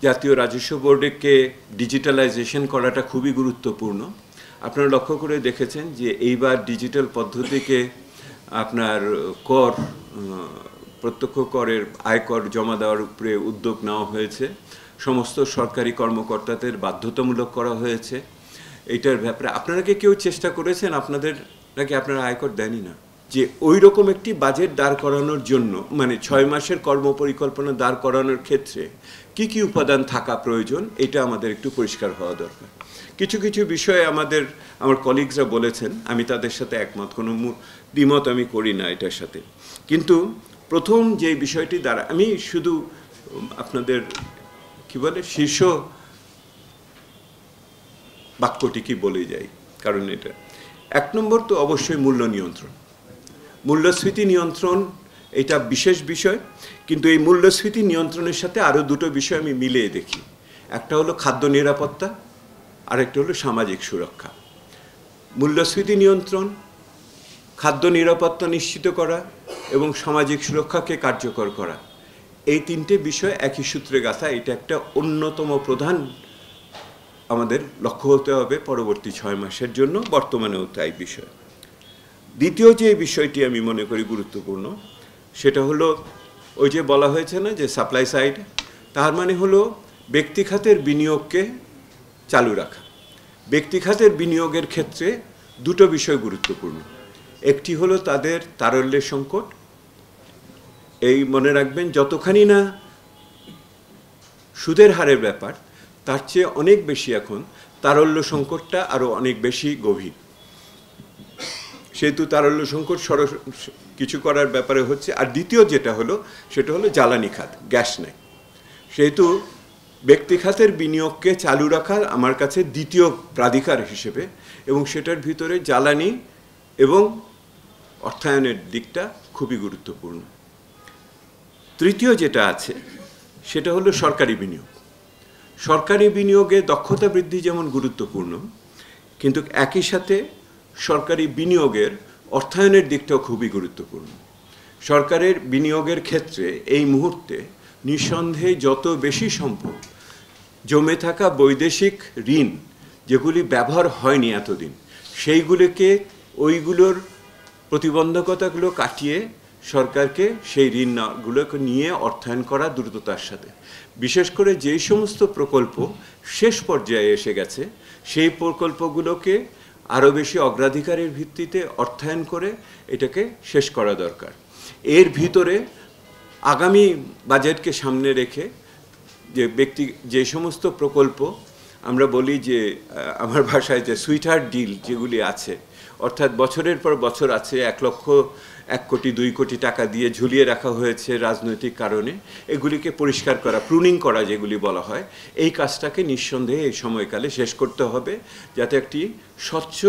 জাতীয় রাজস্ব বোর্ডকে ডিজিটালাইজেশন করাটা খুবই গুরুত্বপূর্ণ। আপনারা লক্ষ্য করে দেখেছেন যে এইবার ডিজিটাল পদ্ধতিকে আপনার কর প্রত্যক্ষ করের আয়কর জমা দেওয়ার উপরে উদ্যোগ নেওয়া হয়েছে। সমস্ত সরকারি কর্মকর্তাদের বাধ্যতামূলক করা হয়েছে। এইটার ব্যাপারে আপনারা কি কেউ চেষ্টা করেছেন? আপনাদের নাকি আপনারা আয়কর দেনই না? যে ওই রকম একটি বাজেট দাঁড় করানোর জন্য, মানে 6 মাসের কর্মপরিকল্পনা দাঁড় করানোর ক্ষেত্রে কি কি উপাদান থাকা প্রয়োজন, এটা আমাদের একটু পরিষ্কার হওয়া দরকার। কিছু কিছু বিষয়ে আমার কলিগসরা বলেছেন, আমি তাদের সাথে একমত, কোনো দ্বিমত আমি করি না এটার সাথে। কিন্তু প্রথম যে বিষয়টি দ্বারা আমি শুধু আপনাদের কি বলে শীর্ষ বাক্যটি কি বলে যাই, কারণ এটা 1 নম্বর তো অবশ্যই মূল্য নিয়ন্ত্রণ, মূল্যস্ফীতি নিয়ন্ত্রণ, এটা বিশেষ বিষয়। কিন্তু এই মূল্যস্ফীতি নিয়ন্ত্রণের সাথে আরও দুটো বিষয় আমি মিলিয়ে দেখি। একটা হলো খাদ্য নিরাপত্তা, আরেকটা হলো সামাজিক সুরক্ষা। মূল্যস্ফীতি নিয়ন্ত্রণ, খাদ্য নিরাপত্তা নিশ্চিত করা এবং সামাজিক সুরক্ষাকে কার্যকর করা, এই তিনটে বিষয় একই সূত্রে গাঁথা। এটা একটা অন্যতম প্রধান আমাদের লক্ষ্য হতে হবে পরবর্তী 6 মাসের জন্য, বর্তমানেও তাই বিষয়। দ্বিতীয় যে বিষয়টি আমি মনে করি গুরুত্বপূর্ণ, সেটা হলো ওই যে বলা হয়েছে না যে সাপ্লাই সাইড, তার মানে হলো ব্যক্তিখাতের বিনিয়োগকে চালু রাখা। ব্যক্তিখাতের বিনিয়োগের ক্ষেত্রে দুটো বিষয় গুরুত্বপূর্ণ। একটি হলো তাদের তারল্যের সংকট। এই মনে রাখবেন, যতখানি না সুদের হারের ব্যাপার, তার চেয়ে অনেক বেশি এখন তারল্য সংকটটা আরও অনেক বেশি গভীর। সেহেতু তারল্য সংকট কিছু করার ব্যাপারে হচ্ছে। আর দ্বিতীয় যেটা হলো, সেটা হলো জ্বালানি খাত, গ্যাস নেই। সেহেতু ব্যক্তি খাতের বিনিয়োগকে চালু রাখা আমার কাছে দ্বিতীয় প্রাধিকার হিসেবে, এবং সেটার ভিতরে জ্বালানি এবং অর্থায়নের দিকটা খুবই গুরুত্বপূর্ণ। তৃতীয় যেটা আছে সেটা হলো সরকারি বিনিয়োগ। সরকারি বিনিয়োগে দক্ষতা বৃদ্ধি যেমন গুরুত্বপূর্ণ, কিন্তু একই সাথে সরকারি বিনিয়োগের অর্থায়নের দিকটাও খুবই গুরুত্বপূর্ণ। সরকারের বিনিয়োগের ক্ষেত্রে এই মুহূর্তে নিঃসন্দেহে যত বেশি সম্ভব জমে থাকা বৈদেশিক ঋণ যেগুলি ব্যবহার হয়নি এতদিন, ওইগুলোর প্রতিবন্ধকতাগুলো কাটিয়ে সরকারকে সেই ঋণগুলোকে নিয়ে অর্থায়ন করা দ্রুততার সাথে। বিশেষ করে যেই সমস্ত প্রকল্প শেষ পর্যায়ে এসে গেছে, সেই প্রকল্পগুলোকে আরও বেশি অগ্রাধিকারের ভিত্তিতে অর্থায়ন করে এটাকে শেষ করা দরকার। এর ভিতরে আগামী বাজেটকে সামনে রেখে যে সমস্ত প্রকল্প আমরা বলি যে আমার ভাষায় যে সুইটহার্ট ডিল যেগুলি আছে, অর্থাৎ বছরের পর বছর আছে 1 লক্ষ 1 কোটি 2 কোটি টাকা দিয়ে ঝুলিয়ে রাখা হয়েছে রাজনৈতিক কারণে, এগুলিকে পরিষ্কার করা, প্রুনিং করা যেগুলি বলা হয়, এই কাজটাকে নিঃসন্দেহে এই সময়কালে শেষ করতে হবে, যাতে একটি স্বচ্ছ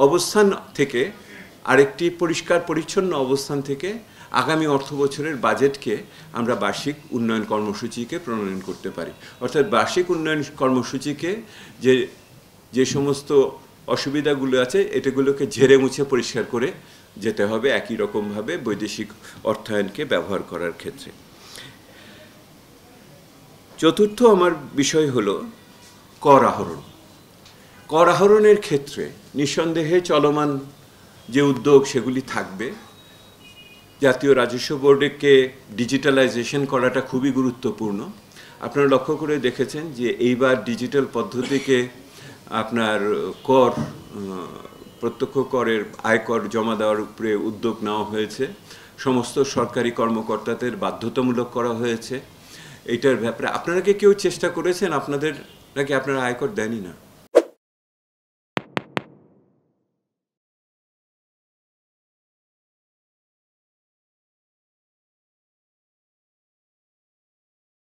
অবস্থান থেকে আরেকটি পরিষ্কার পরিচ্ছন্ন অবস্থান থেকে আগামী অর্থ বছরের বাজেটকে আমরা বার্ষিক উন্নয়ন কর্মসূচিকে প্রণয়ন করতে পারি। অর্থাৎ বার্ষিক উন্নয়ন কর্মসূচিকে যে সমস্ত অসুবিধাগুলো আছে এটাগুলোকে ঝেড়ে মুছে পরিষ্কার করে যেতে হবে একই রকমভাবে বৈদেশিক অর্থায়নকে ব্যবহার করার ক্ষেত্রে। চতুর্থ আমার বিষয় হলো কর আহরণ। কর আহরণের ক্ষেত্রে নিঃসন্দেহে চলমান যে উদ্যোগ সেগুলি থাকবে। জাতীয় রাজস্ব বোর্ডকে ডিজিটালাইজেশন করাটা খুবই গুরুত্বপূর্ণ। আপনারা লক্ষ্য করে দেখেছেন যে এইবার ডিজিটাল পদ্ধতিকে আপনার প্রত্যক্ষ করের আয়কর জমা দেওয়ার উপরে উদ্যোগ নেওয়া হয়েছে। সমস্ত সরকারি কর্মকর্তাদের বাধ্যতামূলক করা হয়েছে। এইটার ব্যাপারে আপনারা কি কেউ চেষ্টা করেছেন? আপনাদের নাকি আপনারা আয়কর দেনই না?